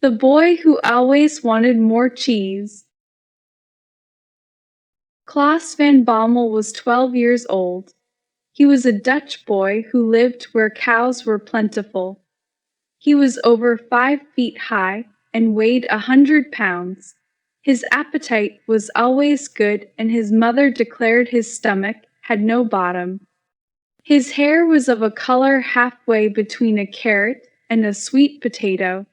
The boy who always wanted more cheese. Klaas van Bommel was 12 years old. He was a Dutch boy who lived where cows were plentiful. He was over 5 feet high and weighed 100 pounds. His appetite was always good, and his mother declared his stomach had no bottom. His hair was of a color halfway between a carrot and a sweet potato.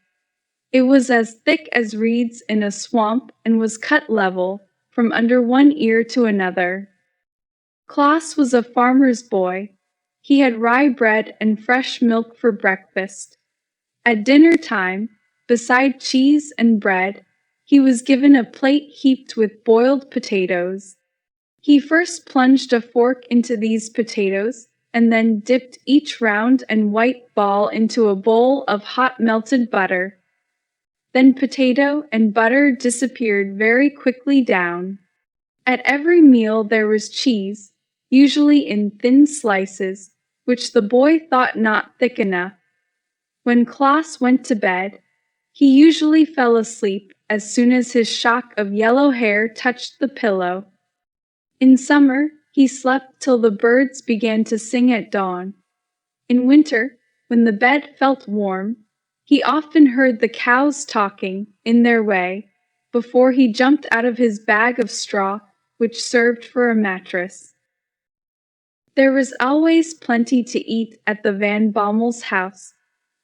It was as thick as reeds in a swamp and was cut level from under one ear to another. Klaas was a farmer's boy. He had rye bread and fresh milk for breakfast. At dinner time, beside cheese and bread, he was given a plate heaped with boiled potatoes. He first plunged a fork into these potatoes and then dipped each round and white ball into a bowl of hot melted butter. Then potato and butter disappeared very quickly down. At every meal there was cheese, usually in thin slices, which the boy thought not thick enough. When Klaas went to bed, he usually fell asleep as soon as his shock of yellow hair touched the pillow. In summer, he slept till the birds began to sing at dawn. In winter, when the bed felt warm, he often heard the cows talking, in their way, before he jumped out of his bag of straw, which served for a mattress. There was always plenty to eat at the Van Bommel's house.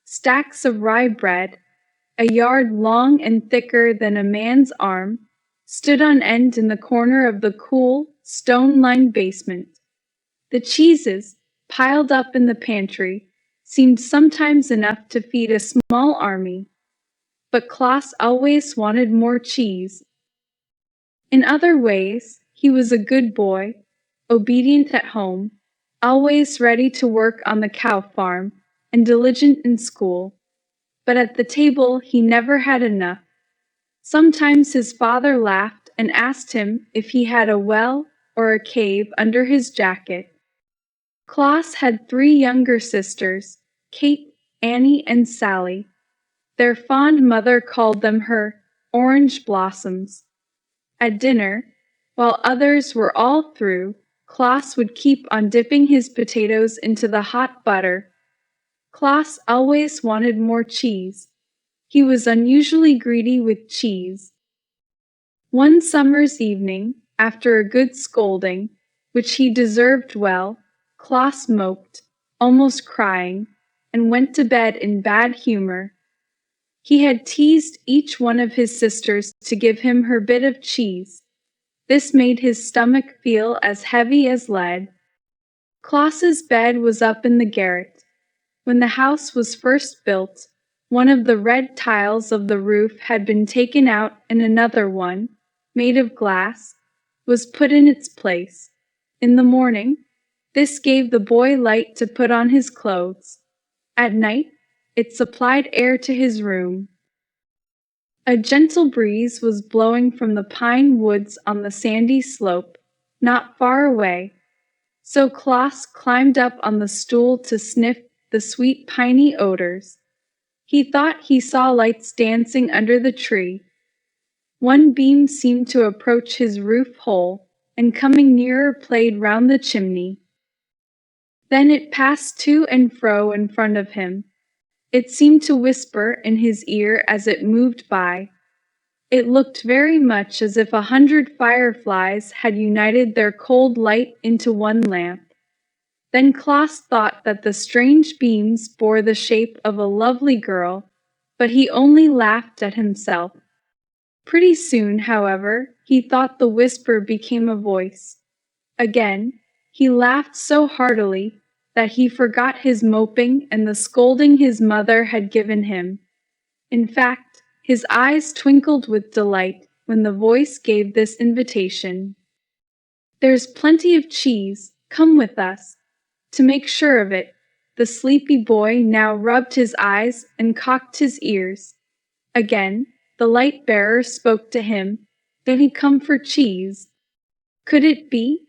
Stacks of rye bread, a yard long and thicker than a man's arm, stood on end in the corner of the cool, stone-lined basement. The cheeses, piled up in the pantry, seemed sometimes enough to feed a small army. But Klaas always wanted more cheese. In other ways, he was a good boy, obedient at home, always ready to work on the cow farm, and diligent in school. But at the table he never had enough. Sometimes his father laughed and asked him if he had a well or a cave under his jacket. Klaas had 3 younger sisters, Kate, Annie, and Sally. Their fond mother called them her orange blossoms. At dinner, while others were all through, Klaas would keep on dipping his potatoes into the hot butter. Klaas always wanted more cheese. He was unusually greedy with cheese. One summer's evening, after a good scolding, which he deserved well, Klaas moped, almost crying, and went to bed in bad humor. He had teased each one of his sisters to give him her bit of cheese. This made his stomach feel as heavy as lead. Klaas's bed was up in the garret. When the house was first built, one of the red tiles of the roof had been taken out and another one, made of glass, was put in its place. In the morning, this gave the boy light to put on his clothes. At night, it supplied air to his room. A gentle breeze was blowing from the pine woods on the sandy slope, not far away, so Klaas climbed up on the stool to sniff the sweet piney odors. He thought he saw lights dancing under the tree. One beam seemed to approach his roof hole, and coming nearer played round the chimney. Then it passed to and fro in front of him. It seemed to whisper in his ear as it moved by. It looked very much as if 100 fireflies had united their cold light into one lamp. Then Klaas thought that the strange beams bore the shape of a lovely girl, but he only laughed at himself. Pretty soon, however, he thought the whisper became a voice. Again, he laughed so heartily that he forgot his moping and the scolding his mother had given him. In fact, his eyes twinkled with delight when the voice gave this invitation. "There's plenty of cheese, come with us." To make sure of it, the sleepy boy now rubbed his eyes and cocked his ears. Again, the light-bearer spoke to him. Did he come for cheese? Could it be?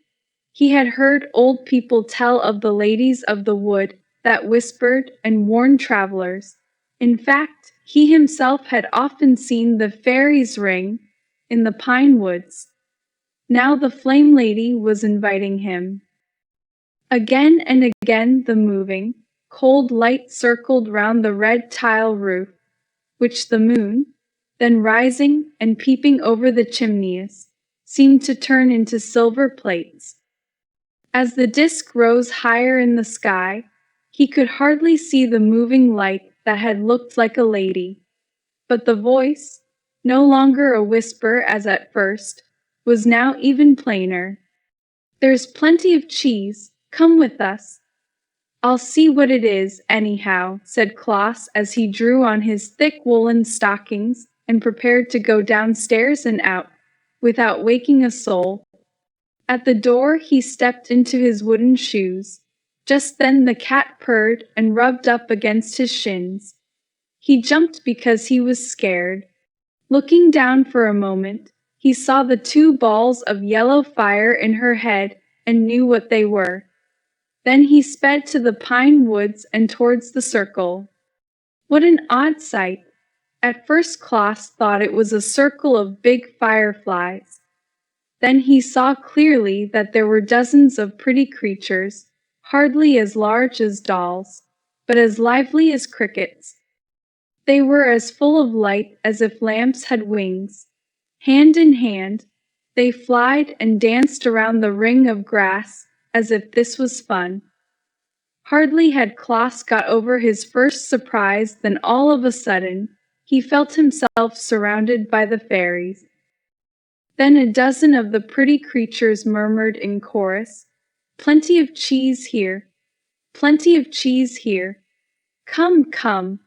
He had heard old people tell of the ladies of the wood that whispered and warned travelers. In fact, He himself had often seen the fairies' ring in the pine woods. Now the flame lady was inviting him. Again and again the moving, cold light circled round the red tile roof, which the moon, then rising and peeping over the chimneys, seemed to turn into silver plates. As the disk rose higher in the sky, he could hardly see the moving light that had looked like a lady, but the voice, no longer a whisper as at first, was now even plainer. "There's plenty of cheese. Come with us. I'll see what it is, anyhow," said Klaus as he drew on his thick woolen stockings and prepared to go downstairs and out, without waking a soul. At the door he stepped into his wooden shoes. Just then the cat purred and rubbed up against his shins. He jumped because he was scared. Looking down for a moment, he saw the two balls of yellow fire in her head and knew what they were. Then he sped to the pine woods and towards the circle. What an odd sight! At first Klaus thought it was a circle of big fireflies. Then he saw clearly that there were dozens of pretty creatures, hardly as large as dolls, but as lively as crickets. They were as full of light as if lamps had wings. Hand in hand, they flied and danced around the ring of grass as if this was fun. Hardly had Klaus got over his first surprise than all of a sudden he felt himself surrounded by the fairies. Then a dozen of the pretty creatures murmured in chorus, "Plenty of cheese here, plenty of cheese here. Come, come."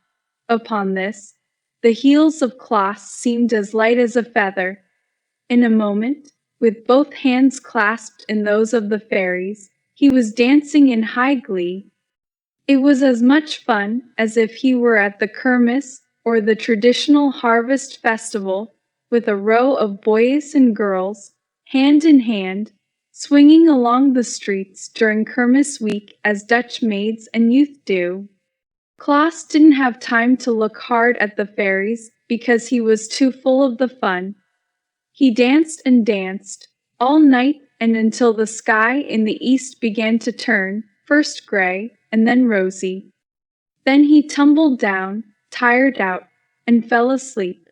Upon this, the heels of Klaus seemed as light as a feather. In a moment, with both hands clasped in those of the fairies, he was dancing in high glee. It was as much fun as if he were at the kermis or the traditional harvest festival, with a row of boys and girls, hand in hand, swinging along the streets during kermis week as Dutch maids and youth do. Klaus didn't have time to look hard at the fairies because he was too full of the fun. He danced and danced, all night and until the sky in the east began to turn, first gray and then rosy. Then he tumbled down, tired out, and fell asleep.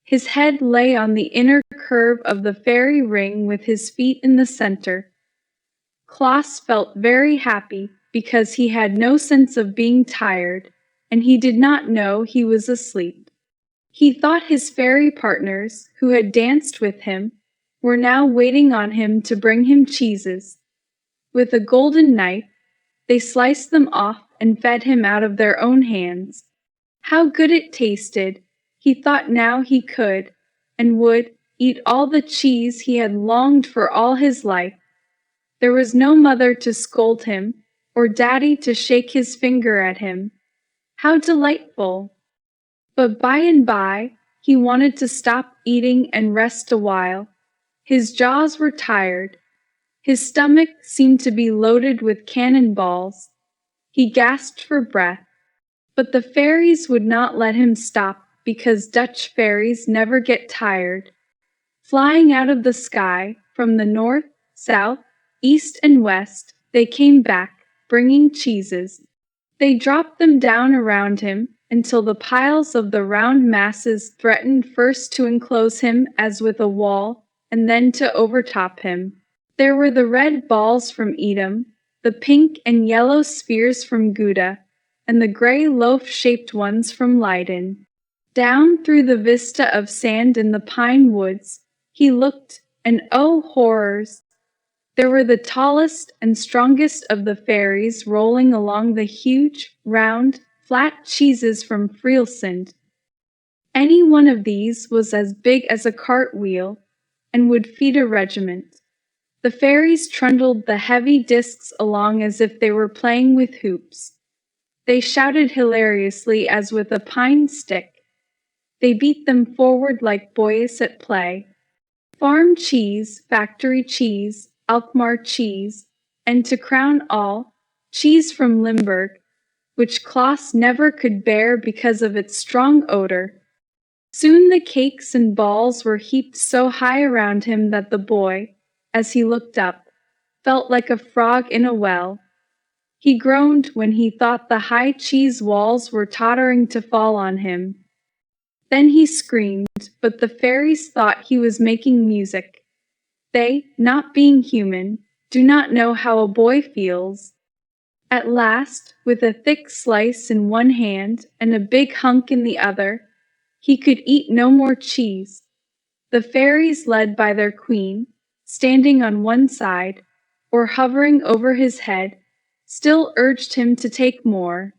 His head lay on the inner curve of the fairy ring with his feet in the center. Klaus felt very happy because he had no sense of being tired, and he did not know he was asleep. He thought his fairy partners, who had danced with him, were now waiting on him to bring him cheeses. With a golden knife, they sliced them off and fed him out of their own hands. How good it tasted! He thought now he could, and would, eat all the cheese he had longed for all his life. There was no mother to scold him, or daddy to shake his finger at him. How delightful! But by and by, he wanted to stop eating and rest a while. His jaws were tired. His stomach seemed to be loaded with cannonballs. He gasped for breath. But the fairies would not let him stop because Dutch fairies never get tired. Flying out of the sky, from the north, south, east, and west, they came back, bringing cheeses. They dropped them down around him until the piles of the round masses threatened first to enclose him as with a wall, and then to overtop him. There were the red balls from Edam, the pink and yellow spheres from Gouda, and the gray loaf-shaped ones from Leiden. Down through the vista of sand in the pine woods, he looked, and oh horrors! There were the tallest and strongest of the fairies rolling along the huge, round, flat cheeses from Friesland. Any one of these was as big as a cartwheel, and would feed a regiment. The fairies trundled the heavy discs along as if they were playing with hoops. They shouted hilariously as with a pine stick. They beat them forward like boys at play. Farm cheese, factory cheese, Alkmaar cheese, and to crown all, cheese from Limburg, which Klaus never could bear because of its strong odor. Soon the cakes and balls were heaped so high around him that the boy, as he looked up, felt like a frog in a well. He groaned when he thought the high cheese walls were tottering to fall on him. Then he screamed, but the fairies thought he was making music. They, not being human, do not know how a boy feels. At last, with a thick slice in one hand and a big hunk in the other, he could eat no more cheese. The fairies, led by their queen, standing on one side, or hovering over his head, still urged him to take more.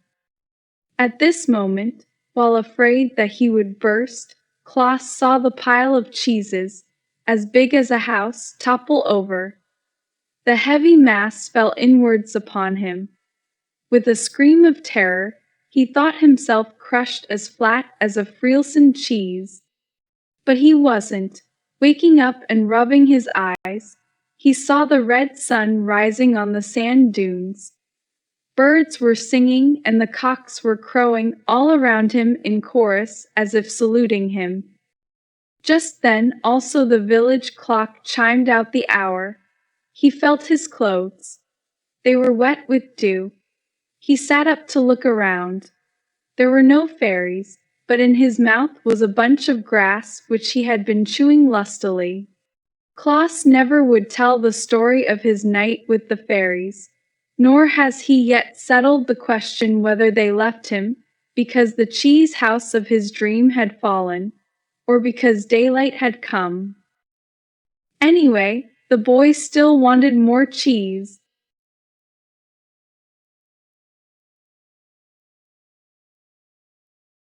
At this moment, while afraid that he would burst, Klaus saw the pile of cheeses, as big as a house, topple over. The heavy mass fell inwards upon him. With a scream of terror, he thought himself crushed as flat as a Frielsen cheese. But he wasn't. Waking up and rubbing his eyes, he saw the red sun rising on the sand dunes. Birds were singing and the cocks were crowing all around him in chorus as if saluting him. Just then also the village clock chimed out the hour. He felt his clothes. They were wet with dew. He sat up to look around. There were no fairies, but in his mouth was a bunch of grass which he had been chewing lustily. Klaus never would tell the story of his night with the fairies, nor has he yet settled the question whether they left him because the cheese house of his dream had fallen, or because daylight had come. Anyway, the boy still wanted more cheese.